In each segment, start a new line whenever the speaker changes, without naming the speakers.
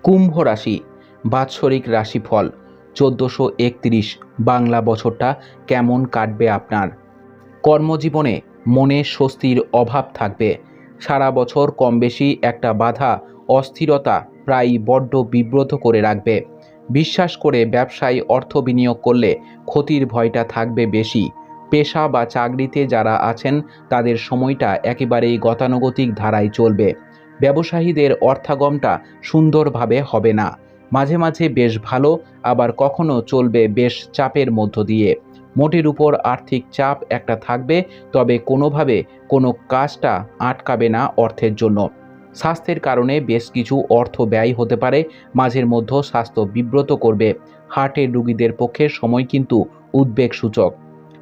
কুম্ভ রাশি বাৎসরিক রাশিফল 1431 বাংলা বছরটা কেমন কাটবে আপনার। কর্মজীবনে মনে স্বস্তির অভাব থাকবে। সারা বছর কম বেশি একটা বাধা অস্থিরতা প্রায় বড্ড বিব্রত করে রাখবে। বিশ্বাস করে ব্যবসায় অর্থ বিনিয়োগ করলে ক্ষতির ভয়টা থাকবে বেশি। পেশা বা চাকরিতে যারা আছেন তাদের সময়টা একেবারেই গতানুগতিক ধারায় চলবে। ব্যবসায়ীদের অর্থাগমটা সুন্দরভাবে হবে না। মাঝে মাঝে বেশ ভালো, আবার কখনো চলবে বেশ চাপের মধ্য দিয়ে। মোটের উপর আর্থিক চাপ একটা থাকবে, তবে কোনোভাবে কোনো কাজটা আটকাবে না অর্থের জন্য। স্বাস্থ্যের কারণে বেশ কিছু অর্থ ব্যয় হতে পারে। মাঝের মধ্যে স্বাস্থ্য বিব্রত করবে। হার্টের রোগীদের পক্ষে সময় কিন্তু উদ্বেগ সূচক।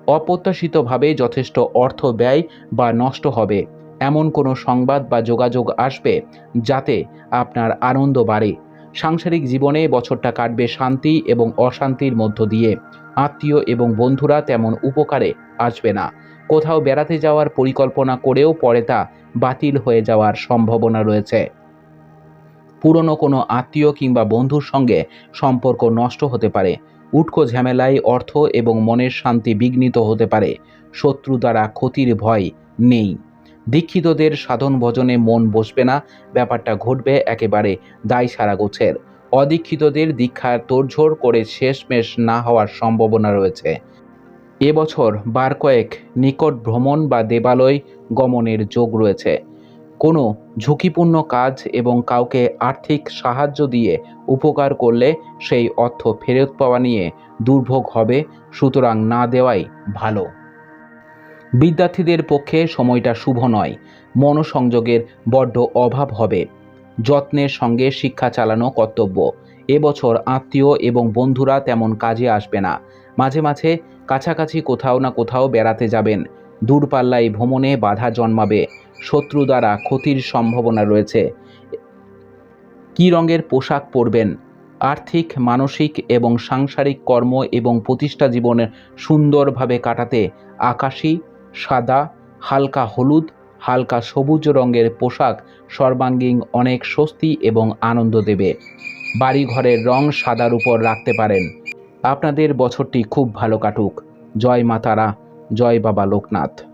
অপ্রত্যাশিতভাবে যথেষ্ট অর্থ ব্যয় বা নষ্ট হবে এমন কোনো সংবাদ বা যোগাযোগ আসবে যাতে আপনার আনন্দ বাড়ে। সাংসারিক জীবনে বছরটা কাটবে শান্তি এবং অশান্তির মধ্য দিয়ে। আত্মীয় এবং বন্ধুরা তেমন উপকারে আসবে না। কোথাও বেড়াতে যাওয়ার পরিকল্পনা করেও পরে তা বাতিল হয়ে যাওয়ার সম্ভাবনা রয়েছে। পুরনো কোনো আত্মীয় কিংবা বন্ধুর সঙ্গে সম্পর্ক নষ্ট হতে পারে। উটকো ঝামেলায় অর্থ এবং মনের শান্তি বিঘ্নিত হতে পারে। শত্রু দ্বারা ক্ষতির ভয় নেই। দীক্ষিতদের সাধন ভজনে মন বসবে না। ব্যাপারটা ঘটবে একেবারে দায় সারা গোছের। অদীক্ষিতদের দীক্ষার তোড়জোড় করে শেষমেশ না হওয়ার সম্ভাবনা রয়েছে। এবছর বার কয়েক নিকট ভ্রমণ বা দেবালয় গমনের যোগ রয়েছে। কোনো ঝুঁকিপূর্ণ কাজ এবং কাউকে আর্থিক সাহায্য দিয়ে উপকার করলে সেই অর্থ ফেরত পাওয়া নিয়ে দুর্ভোগ হবে, সুতরাং না দেওয়াই ভালো। বিদ্যার্থীদের পক্ষে সময়টা শুভ নয়। মনোসংযোগের বড্ড অভাব হবে। যত্নের সঙ্গে শিক্ষা চালানো কর্তব্য। এবছর আত্মীয় এবং বন্ধুরা তেমন কাজে আসবে না। মাঝে মাঝে কাছাকাছি কোথাও না কোথাও বেড়াতে যাবেন। দূরপাল্লায় ভ্রমণে বাধা জন্মাবে। শত্রু দ্বারা ক্ষতির সম্ভাবনা রয়েছে। কী রঙের পোশাক পরবেন? আর্থিক, মানসিক এবং সাংসারিক কর্ম এবং প্রতিষ্ঠা জীবনে সুন্দরভাবে কাটাতে আকাশী, সাদা, হালকা হলুদ, হালকা সবুজ রঙের পোশাক সর্বাঙ্গীন অনেক স্বস্তি এবং আনন্দ দেবে। বাড়িঘরের রং সাদার উপর রাখতে পারেন। আপনাদের বছরটি খুব ভালো কাটুক। জয় মা তারা, জয় বাবা লোকনাথ।